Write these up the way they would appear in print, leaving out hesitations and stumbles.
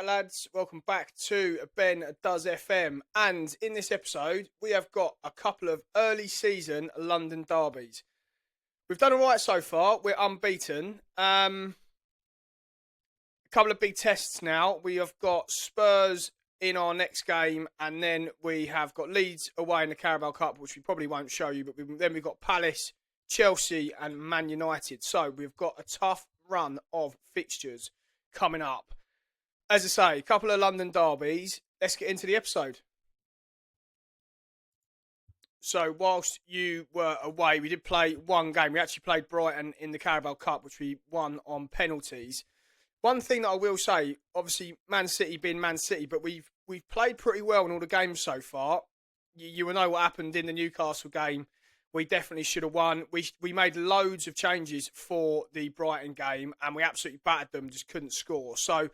Right, lads, welcome back to Ben Does FM. And in this episode, we have got a couple of early season London derbies. We've done all right so far. We're unbeaten. A couple of big tests now. We have got Spurs in our next game, and then we have got Leeds away in the Carabao Cup, which we probably won't show you, but then we've got Palace, Chelsea, and Man United. So we've got a tough run of fixtures coming up. As I say, a couple of London derbies. Let's get into the episode. So, whilst you were away, we did play one game. We actually played Brighton in the Carabao Cup, which we won on penalties. One thing that I will say, obviously, Man City being Man City, but we've played pretty well in all the games so far. You will know what happened in the Newcastle game. We definitely should have won. We made loads of changes for the Brighton game, and we absolutely battered them, just couldn't score. So,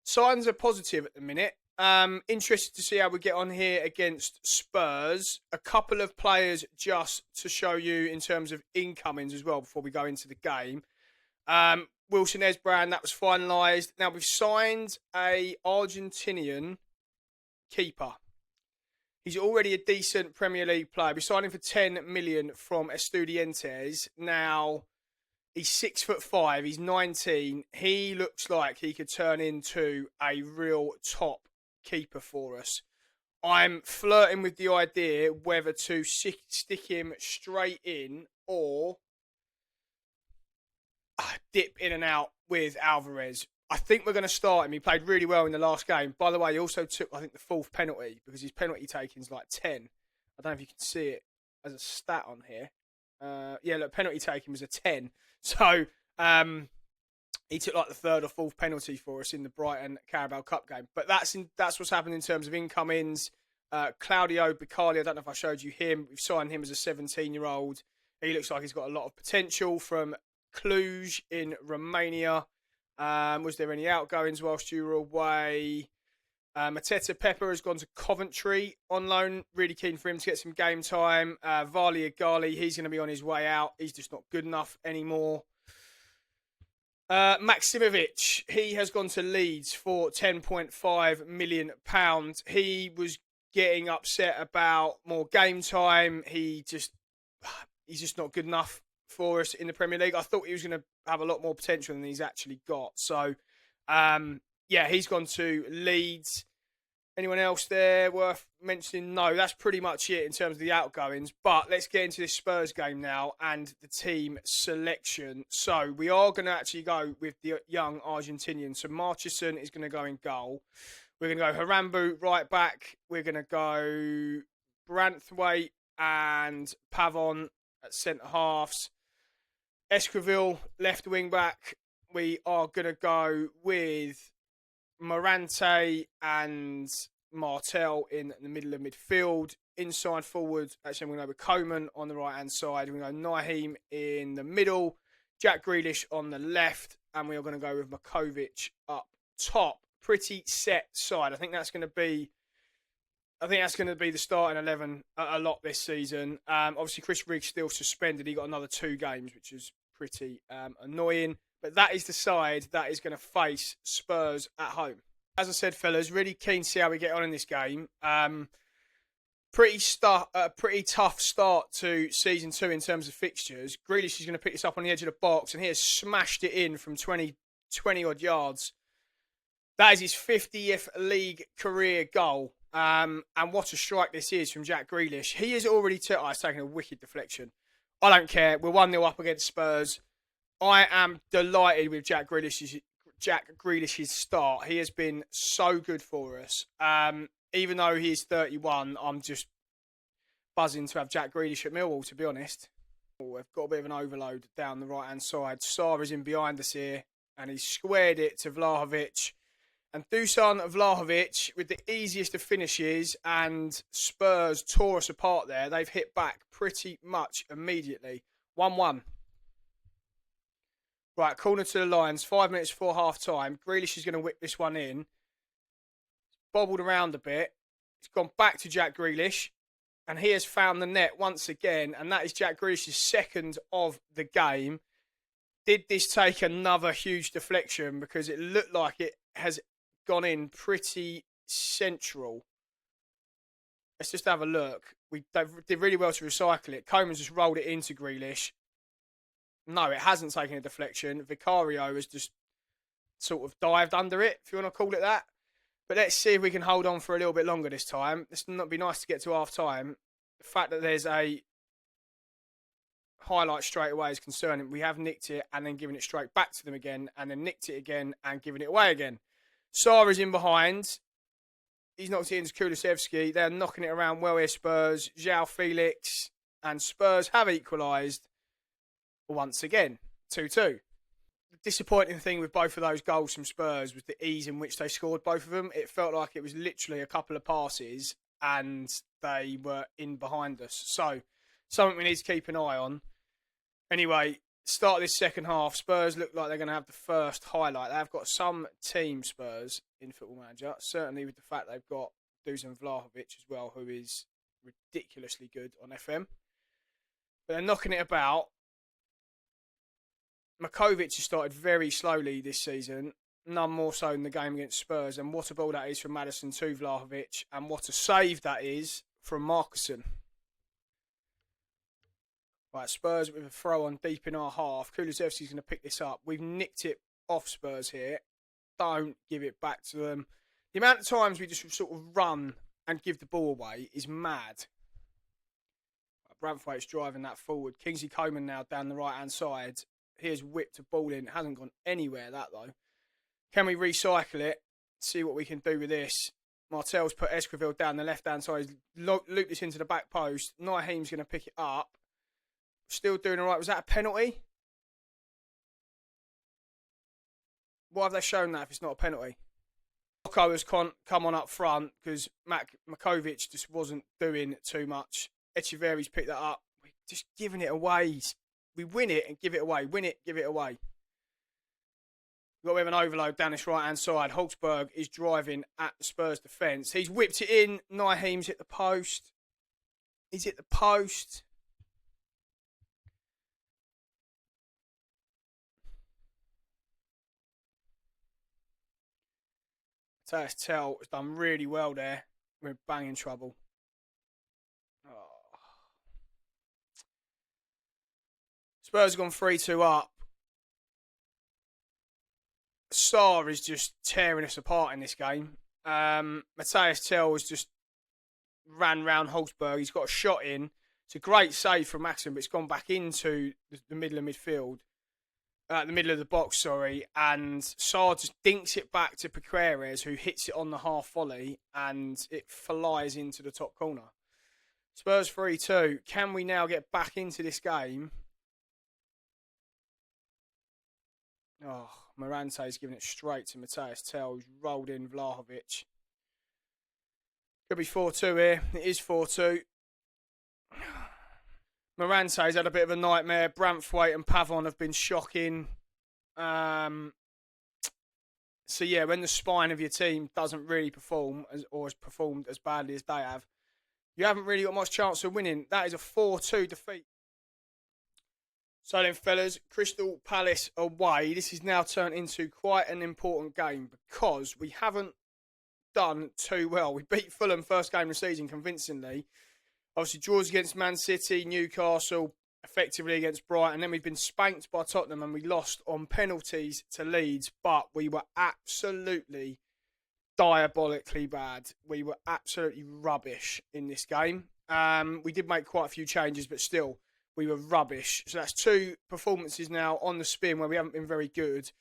signs are positive at the minute. Interested to see how we get on here against Spurs. A couple of players just to show you in terms of incomings as well before we go into the game. Wilson Esbrand, that was finalised. Now we've signed a Argentinian keeper. He's already a decent Premier League player. We signed him for 10 million from Estudiantes. Now, he's 6'5", he's 19. He looks like he could turn into a real top keeper for us. I'm flirting with the idea whether to stick him straight in or dip in and out with Alvarez. I think we're going to start him. He played really well in the last game. By the way, he also took, I think, the fourth penalty because his penalty taking is like 10. I don't know if you can see it as a stat on here. Yeah, look, penalty taking was a 10. So, he took like the third or fourth penalty for us in the Brighton Carabao Cup game. But that's what's happened in terms of incomings. Claudio Bicali, I don't know if I showed you him. We've signed him as a 17-year-old. He looks like he's got a lot of potential from Cluj in Romania. Was there any outgoings whilst you were away? Mateta Pepper has gone to Coventry on loan. Really keen for him to get some game time. Varley Agali, he's going to be on his way out. He's just not good enough anymore. Maximovic, he has gone to Leeds for £10.5 million. He was getting upset about more game time. He's just not good enough for us in the Premier League. I thought he was going to have a lot more potential than he's actually got. So, yeah, he's gone to Leeds. Anyone else there worth mentioning? No, that's pretty much it in terms of the outgoings. But let's get into this Spurs game now and the team selection. So we are going to actually go with the young Argentinian. So Marchison is going to go in goal. We're going to go Harambu right back. We're going to go Branthwaite and Pavon at centre halves. Esquivel left wing back. We are going to go with Morante and Martel in the middle of midfield. Inside forward, actually I'm going to go with Coman on the right-hand side. We're going to go Naheem in the middle, Jack Grealish on the left, and we are going to go with Makovic up top. Pretty set side. I think that's going to be the starting 11 a lot this season. Obviously, Chris Riggs still suspended. He got another 2 games, which is pretty annoying. But that is the side that is going to face Spurs at home. As I said, fellas, really keen to see how we get on in this game. Pretty tough start to Season 2 in terms of fixtures. Grealish is going to pick this up on the edge of the box, and he has smashed it in from 20-odd yards. That is his 50th league career goal. And what a strike this is from Jack Grealish. He has already it's taken a wicked deflection. I don't care. We're 1-0 up against Spurs. I am delighted with Jack Grealish's start. He has been so good for us. Even though he's 31, I'm just buzzing to have Jack Grealish at Millwall, to be honest. We've got a bit of an overload down the right-hand side. Sarr is in behind us here, and he's squared it to Vlahovic. And Dusan Vlahovic, with the easiest of finishes, and Spurs tore us apart there. They've hit back pretty much immediately. 1-1. Right, corner to the Lions, 5 minutes before half-time. Grealish is going to whip this one in. Bobbled around a bit. It's gone back to Jack Grealish. And he has found the net once again. And that is Jack Grealish's second of the game. Did this take another huge deflection? Because it looked like it has gone in pretty central. Let's just have a look. They did really well to recycle it. Coman's just rolled it into Grealish. No, it hasn't taken a deflection. Vicario has just sort of dived under it, if you want to call it that. But let's see if we can hold on for a little bit longer this time. This would be nice to get to half time. The fact that there's a highlight straight away is concerning. We have nicked it and then given it straight back to them again, and then nicked it again and given it away again. Sarr is in behind. He's knocked it into Kulusevski. They're knocking it around well here, Spurs. João Felix, and Spurs have equalised once again, 2-2. The disappointing thing with both of those goals from Spurs was the ease in which they scored both of them. It felt like it was literally a couple of passes and they were in behind us. So, something we need to keep an eye on. Anyway, start of this second half, Spurs look like they're going to have the first highlight. They've got some team, Spurs, in Football Manager, certainly with the fact they've got Dusan Vlahovic as well, who is ridiculously good on FM. But they're knocking it about. Makovic has started very slowly this season, none more so in the game against Spurs. And what a ball that is from Maddison to Vlahovic, and what a save that is from Marcusson. Right, Spurs with a throw on deep in our half. Kulusevski's going to pick this up. We've nicked it off Spurs here. Don't give it back to them. The amount of times we just sort of run and give the ball away is mad. Branthwaite's driving that forward. Kingsley Coman now down the right-hand side. Here's whipped a ball in. It hasn't gone anywhere, that though. Can we recycle it? See what we can do with this. Martel's put Esquivel down the left-hand side. Loop this into the back post. Naheem's going to pick it up. Still doing all right. Was that a penalty? Why have they shown that if it's not a penalty? Rocco has come on up front because Makovic just wasn't doing too much. Echeverry's picked that up. We're just giving it away. We win it and give it away. Win it, give it away. We've got a bit of an overload down this right-hand side. Hulksberg is driving at the Spurs defence. He's whipped it in. Naheem's hit the post. He's hit the post. Matthias Tell has done really well there. We're in banging trouble. Oh. Spurs have gone 3-2 up. Sarr is just tearing us apart in this game. Matthias Tell has just ran round Hulksberg. He's got a shot in. It's a great save from Maxim, but it's gone back into the middle of midfield. The middle of the box, sorry. And Sarr just dinks it back to Piqueres, who hits it on the half volley, and it flies into the top corner. Spurs 3-2. Can we now get back into this game? Oh, Morante's giving it straight to Matthias Tell, who's rolled in Vlahovic. Could be 4-2 here. It is 4-2. Morante's had a bit of a nightmare. Branthwaite and Pavon have been shocking. So, yeah, when the spine of your team doesn't really perform or has performed as badly as they have, you haven't really got much chance of winning. That is a 4-2 defeat. So then, fellas, Crystal Palace away. This is now turned into quite an important game because we haven't done too well. We beat Fulham first game of the season convincingly. Obviously, draws against Man City, Newcastle, effectively against Brighton. Then we've been spanked by Tottenham and we lost on penalties to Leeds. But we were absolutely diabolically bad. We were absolutely rubbish in this game. We did make quite a few changes, but still, we were rubbish. So that's 2 performances now on the spin where we haven't been very good.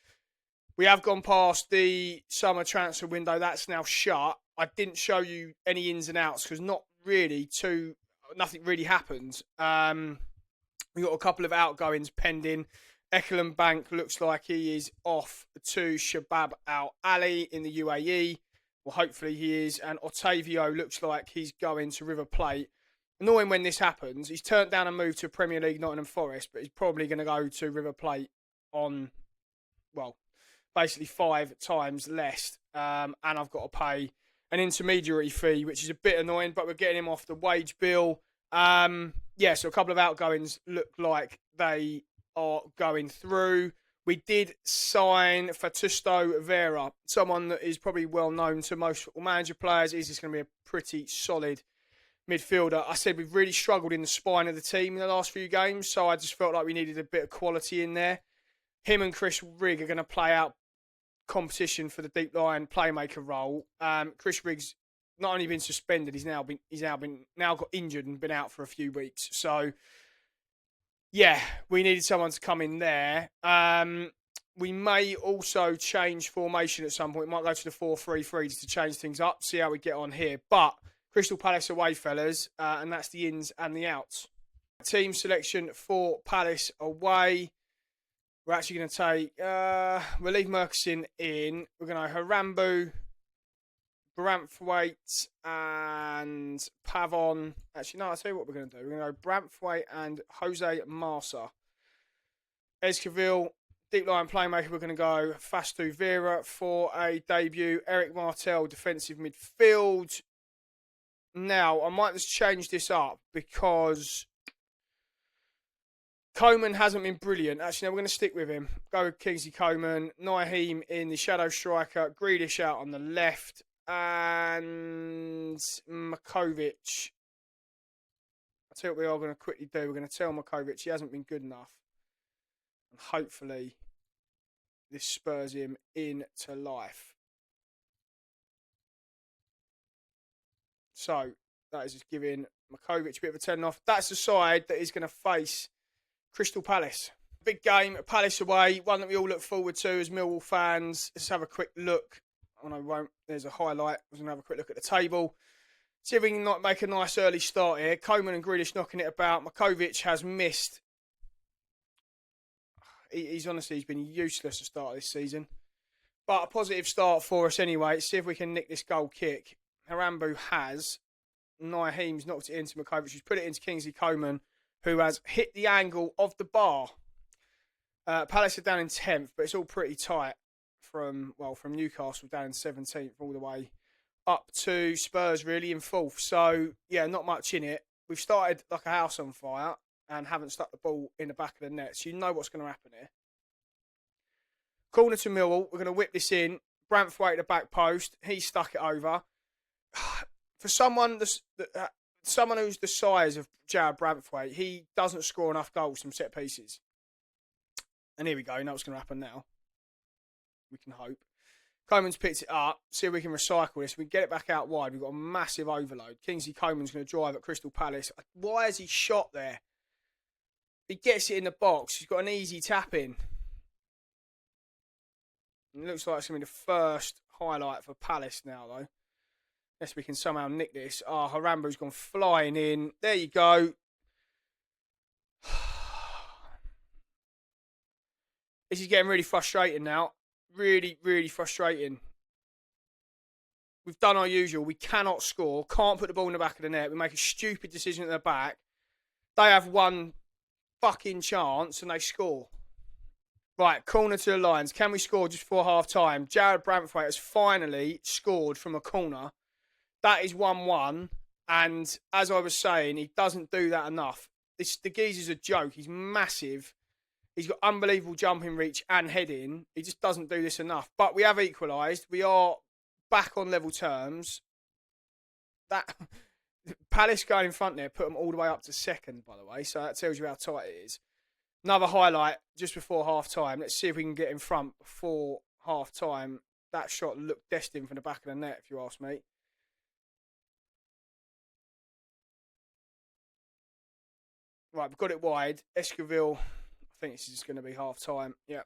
We have gone past the summer transfer window. That's now shut. I didn't show you any ins and outs because nothing really happened. We got a couple of outgoings pending. Ekelenbank looks like he is off to Shabab Al Ali in the UAE. Well, hopefully he is. And Otavio looks like he's going to River Plate. Annoying when this happens. He's turned down a move to Premier League Nottingham Forest, but he's probably going to go to River Plate on, well, basically 5 times less. And I've got to pay an intermediary fee, which is a bit annoying, but we're getting him off the wage bill. So a couple of outgoings look like they are going through. We did sign Fatusto Vera, someone that is probably well known to most football manager players. Is this going to be a pretty solid midfielder? I said we've really struggled in the spine of the team in the last few games, so I just felt like we needed a bit of quality in there. Him and Chris Rigg are going to play out competition for the deep line playmaker role. Chris Rigg's not only been suspended, he's now got injured and been out for a few weeks. So yeah, we needed someone to come in there. We may also change formation at some point. We might go to the 4-3-3 just to change things up, see how we get on here. But Crystal Palace away, fellas, and that's the ins and the outs. Team selection for Palace away. We're actually going to take, we'll leave Murchison in. We're going to Harambu, Branthwaite and Pavon. Actually, no, I'll tell you what we're going to do. We're going to go Branthwaite and Jose Marsa. Esquivel, deep line playmaker, we're going to go Fastu Vera for a debut. Eric Martel, defensive midfield. Now, I might just change this up because Coman hasn't been brilliant. Actually, no, we're going to stick with him. Go with Kingsley Coman. Naheem in the shadow striker. Grealish out on the left. And Makovic. I'll tell you what we are going to quickly do. We're going to tell Makovic he hasn't been good enough. And hopefully this spurs him into life. So that is just giving Makovic a bit of a turn off. That's the side that is going to face Crystal Palace. Big game, Palace away. One that we all look forward to as Millwall fans. Let's have a quick look. Oh, no, we won't. There's a highlight. We're going to have a quick look at the table. See if we can not make a nice early start here. Coman and Grealish knocking it about. Makovic has missed. He's been useless to start this season. But a positive start for us anyway. Let's see if we can nick this goal kick. Harambu has. Naheem's knocked it into Makovic, who's put it into Kingsley Coman, who has hit the angle of the bar. Palace are down in 10th, but it's all pretty tight from Newcastle down in 17th all the way up to Spurs really in 4th. So, yeah, not much in it. We've started like a house on fire and haven't stuck the ball in the back of the net. So you know what's going to happen here. Corner to Millwall. We're going to whip this in. Branthwaite at the back post. He stuck it over. For someone who's the size of Jared Branthwaite, he doesn't score enough goals from set pieces. And here we go. You know what's going to happen now. We can hope. Coman's picked it up. See if we can recycle this. We get it back out wide. We've got a massive overload. Kingsley Coman's going to drive at Crystal Palace. Why has he shot there? He gets it in the box. He's got an easy tap in. It looks like it's going to be the first highlight for Palace now, though. Unless we can somehow nick this. Harambu's gone flying in. There you go. This is getting really frustrating now. Really, really frustrating. We've done our usual. We cannot score. Can't put the ball in the back of the net. We make a stupid decision at the back. They have one fucking chance and they score. Right, corner to the Lions. Can we score just before half time? Jared Branthwaite has finally scored from a corner. That is 1-1. And as I was saying, he doesn't do that enough. The geezer's a joke. He's massive. He's got unbelievable jumping reach and heading. He just doesn't do this enough. But we have equalised. We are back on level terms. That Palace going in front there put them all the way up to second, by the way. So that tells you how tight it is. Another highlight just before half-time. Let's see if we can get in front before half-time. That shot looked destined from the back of the net, if you ask me. Right, we've got it wide. Esquivel, I think this is going to be half-time. Yeah.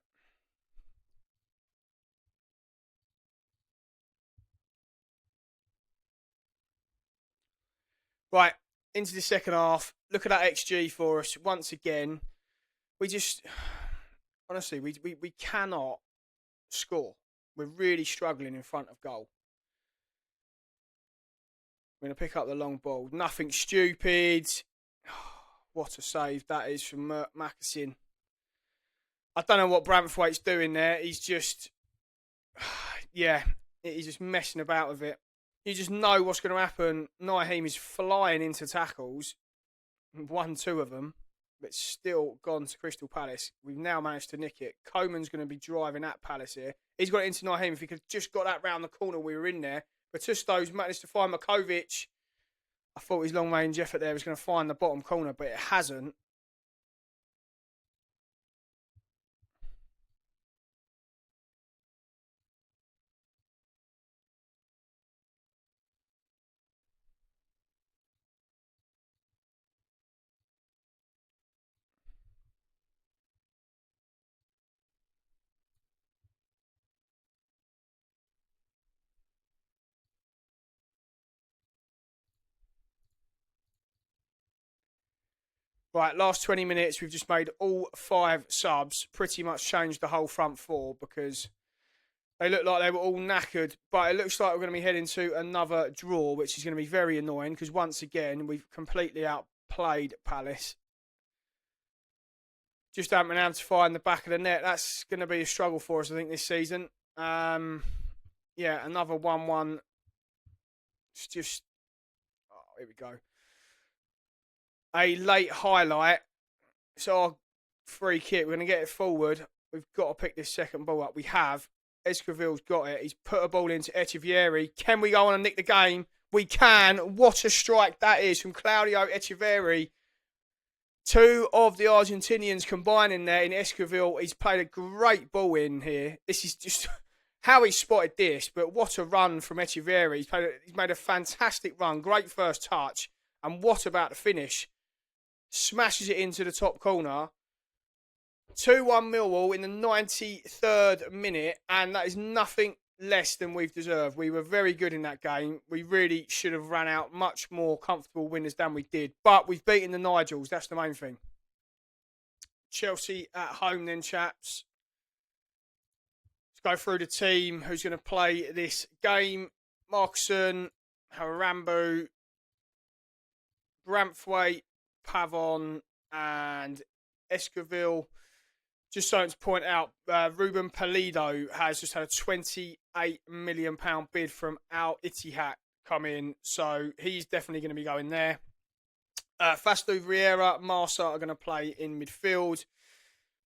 Right, into the second half. Look at that XG for us once again. We just, honestly, we cannot score. We're really struggling in front of goal. We're going to pick up the long ball. Nothing stupid. What a save that is from Murchison. I don't know what Branthwaite's doing there. He's just, yeah, he's just messing about with it. You just know what's going to happen. Naheem is flying into tackles. 1-2 of them. but still gone to Crystal Palace. We've now managed to nick it. Coman's going to be driving at Palace here. He's got it into Naheem. If he could just got that round the corner, we were in there. But Tusto's managed to find Makovic. I thought his long-range effort there was going to find the bottom corner, but it hasn't. Right, last 20 minutes, we've just made all 5 subs, pretty much changed the whole front 4 because they look like they were all knackered. But it looks like we're going to be heading to another draw, which is going to be very annoying because once again, we've completely outplayed Palace. Just haven't been able to find the back of the net. That's going to be a struggle for us, I think, this season. Yeah, another 1-1. It's just... Oh, here we go. A late highlight. It's our free kick. We're going to get it forward. We've got to pick this second ball up. We have. Esquivel's got it. He's put a ball into Echeverri. Can we go on and nick the game? We can. What a strike that is from Claudio Echeverri. 2 of the Argentinians combining there in Esquivel. He's played a great ball in here. This is just how he spotted this, but what a run from Echeverri. He's made a fantastic run. Great first touch. And what about the finish? Smashes it into the top corner. 2-1 Millwall in the 93rd minute, and that is nothing less than we've deserved. We were very good in that game. We really should have ran out much more comfortable winners than we did. But we've beaten the Nigels. That's the main thing. Chelsea at home then, chaps. Let's go through the team who's going to play this game. Markson, Harambu, Bramthwaite, Pavon and Esquivel. Just something to point out, Ruben Pulido has just had a £28 million bid from Al Ittihad come in, so he's definitely going to be going there. Fastu Vieira, Marsa are going to play in midfield.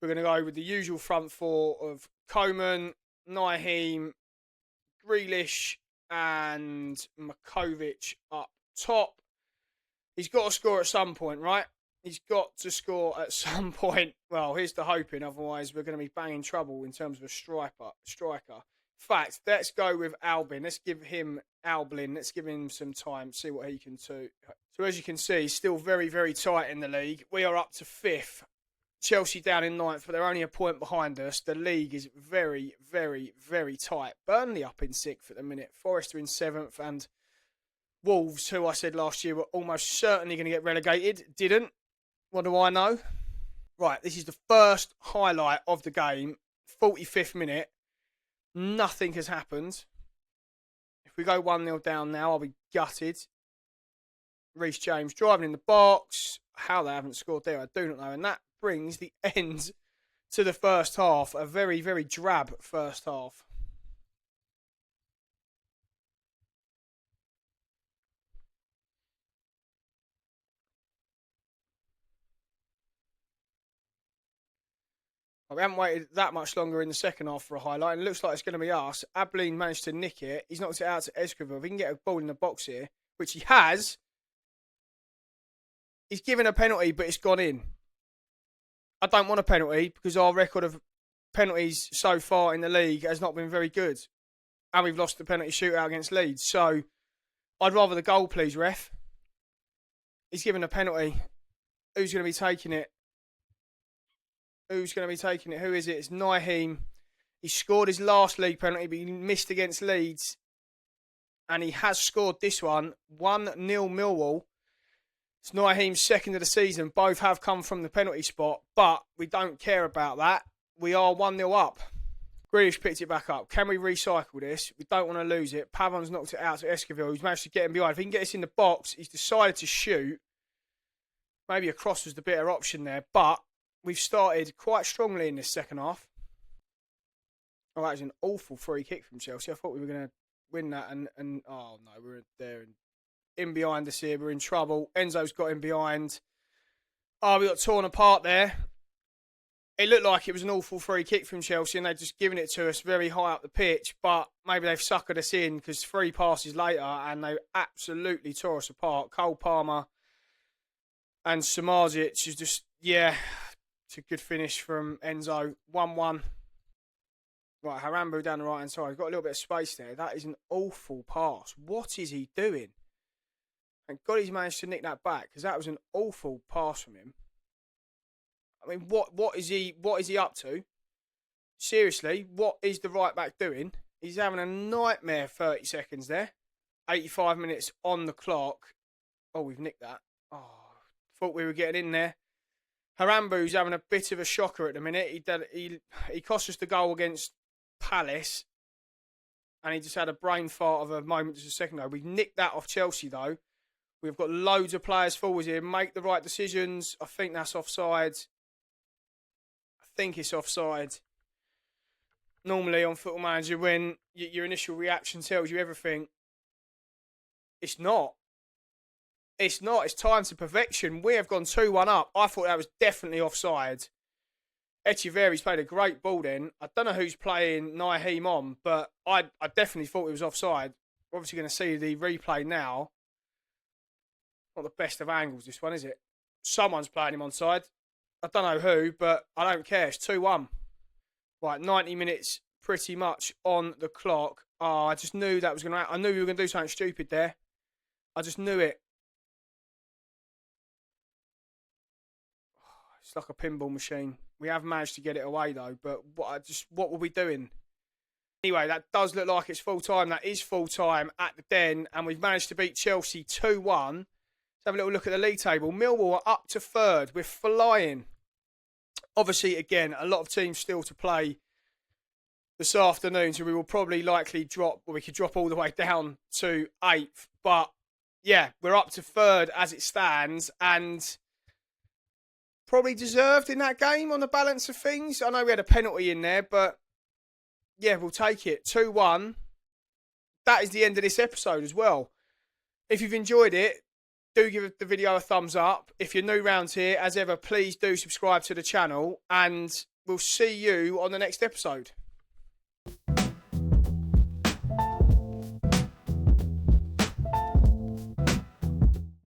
We're going to go with the usual front 4 of Coman, Naheem, Grealish and Makovic up top. He's got to score at some point, right? He's got to score at some point. Well, here's the hoping. Otherwise, we're going to be banging trouble in terms of a striker. In fact, let's go with Albin. Let's give him Alblin. Let's give him some time, see what he can do. So as you can see, still very, very tight in the league. We are up to 5th. Chelsea down in 9th, but they're only a point behind us. The league is very, very, very tight. Burnley up in 6th at the minute. Forest are in 7th. And Wolves, who I said last year were almost certainly going to get relegated, didn't. What do I know? Right, this is the first highlight of the game. 45th minute. Nothing has happened. If we go 1-0 down now, I'll be gutted. Reece James driving in the box. How they haven't scored there, I do not know. And that brings the end to the first half. A very, very drab first half. We haven't waited that much longer in the second half for a highlight, and it looks like it's going to be us. Ablin managed to nick it. He's knocked it out to Esquivel. If he can get a ball in the box here, which he has, he's given a penalty, but it's gone in. I don't want a penalty because our record of penalties so far in the league has not been very good. And we've lost the penalty shootout against Leeds. So I'd rather the goal, please, ref. He's given a penalty. Who's going to be taking it? Who's going to be taking it? Who is it? It's Naheem. He scored his last league penalty, but he missed against Leeds. And he has scored this one. 1-0 Millwall. It's Naheem's second of the season. Both have come from the penalty spot, but we don't care about that. We are 1-0 up. Grealish picked it back up. Can we recycle this? We don't want to lose it. Pavon's knocked it out to Esquivel. He's managed to get him behind. If he can get this in the box, he's decided to shoot. Maybe a cross was the better option there, but we've started quite strongly in this second half. Oh, that was an awful free kick from Chelsea. I thought we were going to win that, and oh no, we're there and in behind us here. We're in trouble. Enzo's got him behind. Oh, we got torn apart there. It looked like it was an awful free kick from Chelsea and they'd just given it to us very high up the pitch, but maybe they've suckered us in because 3 passes later and they absolutely tore us apart. Cole Palmer and Samardzic is just, yeah, it's a good finish from Enzo. 1-1. Right, Harambu down the right-hand side. Got a little bit of space there. That is an awful pass. What is he doing? Thank God he's managed to nick that back because that was an awful pass from him. I mean, what is he up to? Seriously, what is the right back doing? He's having a nightmare 30 seconds there. 85 minutes on the clock. Oh, we've nicked that. Oh, thought we were getting in there. Harambu's having a bit of a shocker at the minute. He cost us the goal against Palace. And he just had a brain fart of a moment just a second ago. We've nicked that off Chelsea, though. We've got loads of players forwards here. Make the right decisions. I think that's offside. I think it's offside. Normally on Football Manager, when your initial reaction tells you everything, it's not. It's not. It's time to perfection. We have gone 2-1 up. I thought that was definitely offside. Echeverry's played a great ball then. I don't know who's playing Naheem on, but I definitely thought it was offside. We're obviously going to see the replay now. Not the best of angles, this one, is it? Someone's playing him onside. I don't know who, but I don't care. It's 2-1. Right, 90 minutes pretty much on the clock. Oh, I just knew that was going to happen. I knew we were going to do something stupid there. I just knew it. It's like a pinball machine. We have managed to get it away, though. But what were we doing? Anyway, that does look like it's full-time. That is full-time at the Den. And we've managed to beat Chelsea 2-1. Let's have a little look at the league table. Millwall are up to 3rd. We're flying. Obviously, again, a lot of teams still to play this afternoon, so we will probably likely drop, or we could drop all the way down to 8th. But, yeah, we're up to 3rd as it stands, and probably deserved in that game on the balance of things. I know we had a penalty in there, but, yeah, we'll take it. 2-1. That is the end of this episode as well. If you've enjoyed it, do give the video a thumbs up. If you're new round here, as ever, please do subscribe to the channel. And we'll see you on the next episode.